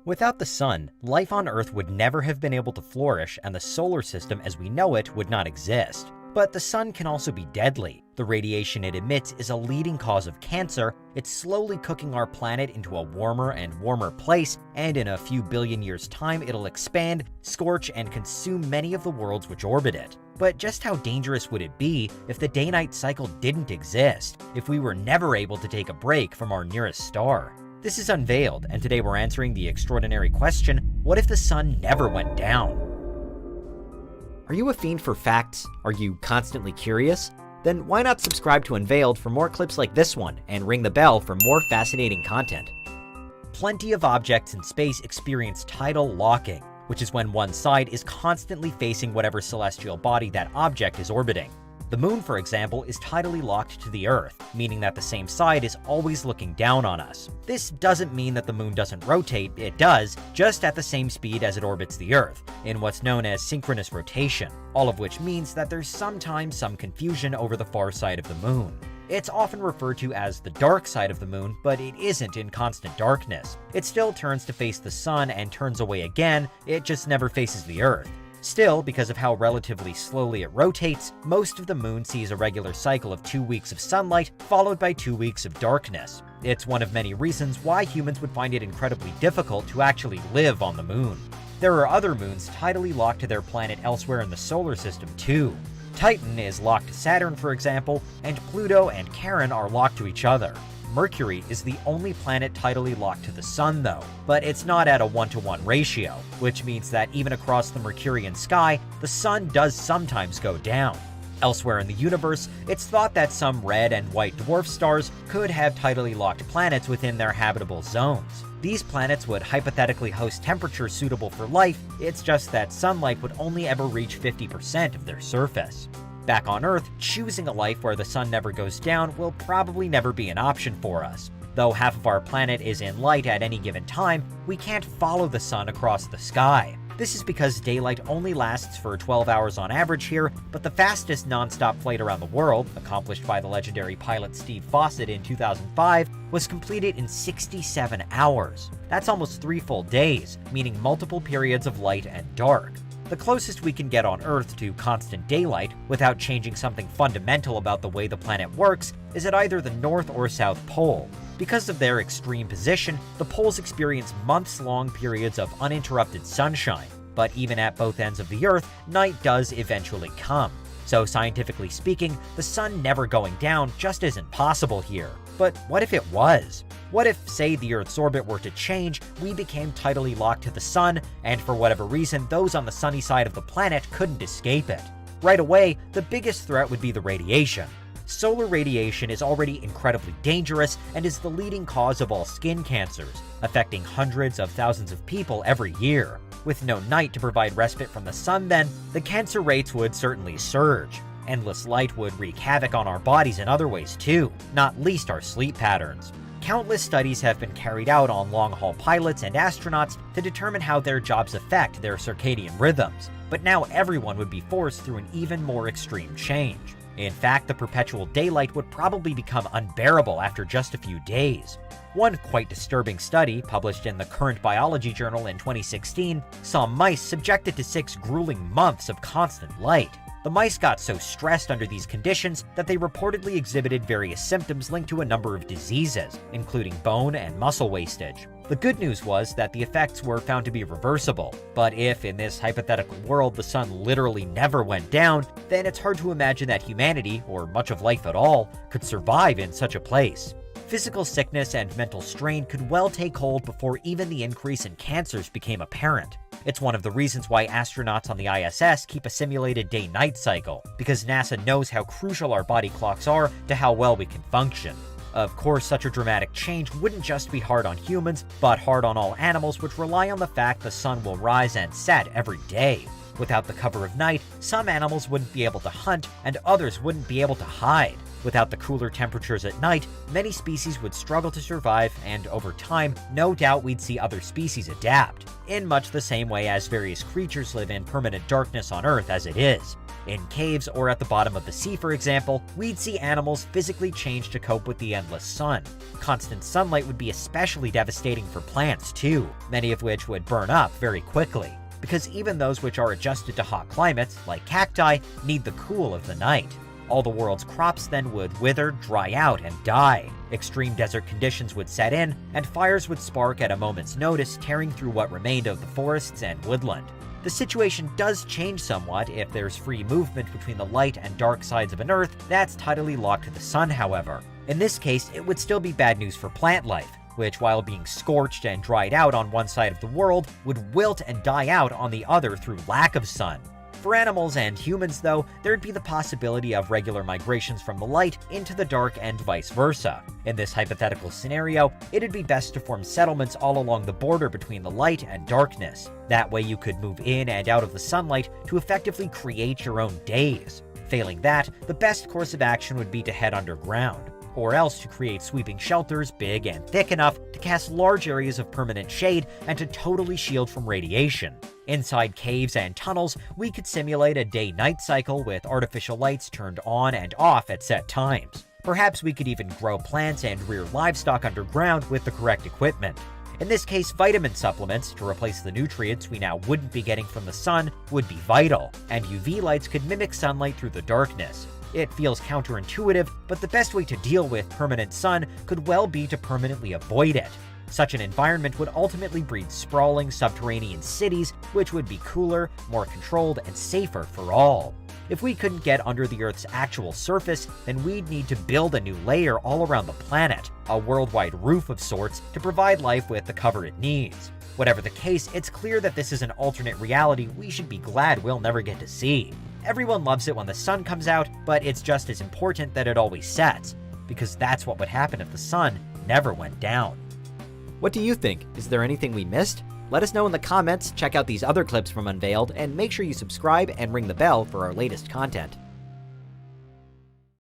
Without the sun, life on Earth would never have been able to flourish and the solar system as we know it would not exist. But the sun can also be deadly. The radiation it emits is a leading cause of cancer. It's slowly cooking our planet into a warmer and warmer place, and in a few billion years' time it'll expand, scorch, and consume many of the worlds which orbit it. But just how dangerous would it be if the day-night cycle didn't exist, if we were never able to take a break from our nearest star? This is Unveiled, and today we're answering the extraordinary question, what if the sun never went down? Are you a fiend for facts? Are you constantly curious? Then why not subscribe to Unveiled for more clips like this one, and ring the bell for more fascinating content. Plenty of objects in space experience tidal locking, which is when one side is constantly facing whatever celestial body that object is orbiting. The moon, for example, is tidally locked to the Earth, meaning that the same side is always looking down on us. This doesn't mean that the moon doesn't rotate, it does, just at the same speed as it orbits the Earth, in what's known as synchronous rotation, all of which means that there's sometimes some confusion over the far side of the moon. It's often referred to as the dark side of the moon, but it isn't in constant darkness. It still turns to face the sun and turns away again, it just never faces the Earth. Still, because of how relatively slowly it rotates, most of the moon sees a regular cycle of 2 weeks of sunlight, followed by 2 weeks of darkness. It's one of many reasons why humans would find it incredibly difficult to actually live on the moon. There are other moons tidally locked to their planet elsewhere in the solar system too. Titan is locked to Saturn, for example, and Pluto and Charon are locked to each other. Mercury is the only planet tidally locked to the sun though, but it's not at a 1-to-1 ratio, which means that even across the Mercurian sky, the sun does sometimes go down. Elsewhere in the universe, it's thought that some red and white dwarf stars could have tidally locked planets within their habitable zones. These planets would hypothetically host temperatures suitable for life, it's just that sunlight would only ever reach 50% of their surface. Back on Earth, choosing a life where the sun never goes down will probably never be an option for us. Though half of our planet is in light at any given time, we can't follow the sun across the sky. This is because daylight only lasts for 12 hours on average here, but the fastest non-stop flight around the world, accomplished by the legendary pilot Steve Fossett in 2005, was completed in 67 hours. That's almost 3 full days, meaning multiple periods of light and dark. The closest we can get on Earth to constant daylight, without changing something fundamental about the way the planet works, is at either the North or South Pole. Because of their extreme position, the poles experience months-long periods of uninterrupted sunshine, but even at both ends of the Earth, night does eventually come. So scientifically speaking, the sun never going down just isn't possible here. But what if it was? What if, say, the Earth's orbit were to change, we became tidally locked to the sun, and for whatever reason, those on the sunny side of the planet couldn't escape it? Right away, the biggest threat would be the radiation. Solar radiation is already incredibly dangerous and is the leading cause of all skin cancers, affecting hundreds of thousands of people every year. With no night to provide respite from the sun then, the cancer rates would certainly surge. Endless light would wreak havoc on our bodies in other ways too, not least our sleep patterns. Countless studies have been carried out on long-haul pilots and astronauts to determine how their jobs affect their circadian rhythms, but now everyone would be forced through an even more extreme change. In fact, the perpetual daylight would probably become unbearable after just a few days. One quite disturbing study, published in the Current Biology journal in 2016, saw mice subjected to 6 grueling months of constant light. The mice got so stressed under these conditions that they reportedly exhibited various symptoms linked to a number of diseases, including bone and muscle wastage. The good news was that the effects were found to be reversible, but if in this hypothetical world the sun literally never went down, then it's hard to imagine that humanity, or much of life at all, could survive in such a place. Physical sickness and mental strain could well take hold before even the increase in cancers became apparent. It's one of the reasons why astronauts on the ISS keep a simulated day-night cycle, because NASA knows how crucial our body clocks are to how well we can function. Of course, such a dramatic change wouldn't just be hard on humans, but hard on all animals which rely on the fact the sun will rise and set every day. Without the cover of night, some animals wouldn't be able to hunt, and others wouldn't be able to hide. Without the cooler temperatures at night, many species would struggle to survive, and over time, no doubt we'd see other species adapt, in much the same way as various creatures live in permanent darkness on Earth as it is. In caves or at the bottom of the sea, for example, we'd see animals physically change to cope with the endless sun. Constant sunlight would be especially devastating for plants too, many of which would burn up very quickly, because even those which are adjusted to hot climates, like cacti, need the cool of the night. All the world's crops then would wither, dry out, and die. Extreme desert conditions would set in, and fires would spark at a moment's notice, tearing through what remained of the forests and woodland. The situation does change somewhat if there's free movement between the light and dark sides of an Earth that's tidally locked to the sun, however. In this case, it would still be bad news for plant life, which, while being scorched and dried out on one side of the world, would wilt and die out on the other through lack of sun. For animals and humans, though, there'd be the possibility of regular migrations from the light into the dark and vice versa. In this hypothetical scenario, it'd be best to form settlements all along the border between the light and darkness. That way you could move in and out of the sunlight to effectively create your own days. Failing that, the best course of action would be to head underground, or else to create sweeping shelters big and thick enough to cast large areas of permanent shade and to totally shield from radiation. Inside caves and tunnels, we could simulate a day-night cycle with artificial lights turned on and off at set times. Perhaps we could even grow plants and rear livestock underground with the correct equipment. In this case, vitamin supplements, to replace the nutrients we now wouldn't be getting from the sun, would be vital, and UV lights could mimic sunlight through the darkness. It feels counterintuitive, but the best way to deal with permanent sun could well be to permanently avoid it. Such an environment would ultimately breed sprawling subterranean cities, which would be cooler, more controlled, and safer for all. If we couldn't get under the Earth's actual surface, then we'd need to build a new layer all around the planet, a worldwide roof of sorts, to provide life with the cover it needs. Whatever the case, it's clear that this is an alternate reality we should be glad we'll never get to see. Everyone loves it when the sun comes out, but it's just as important that it always sets, because that's what would happen if the sun never went down. What do you think? Is there anything we missed? Let us know in the comments, check out these other clips from Unveiled, and make sure you subscribe and ring the bell for our latest content.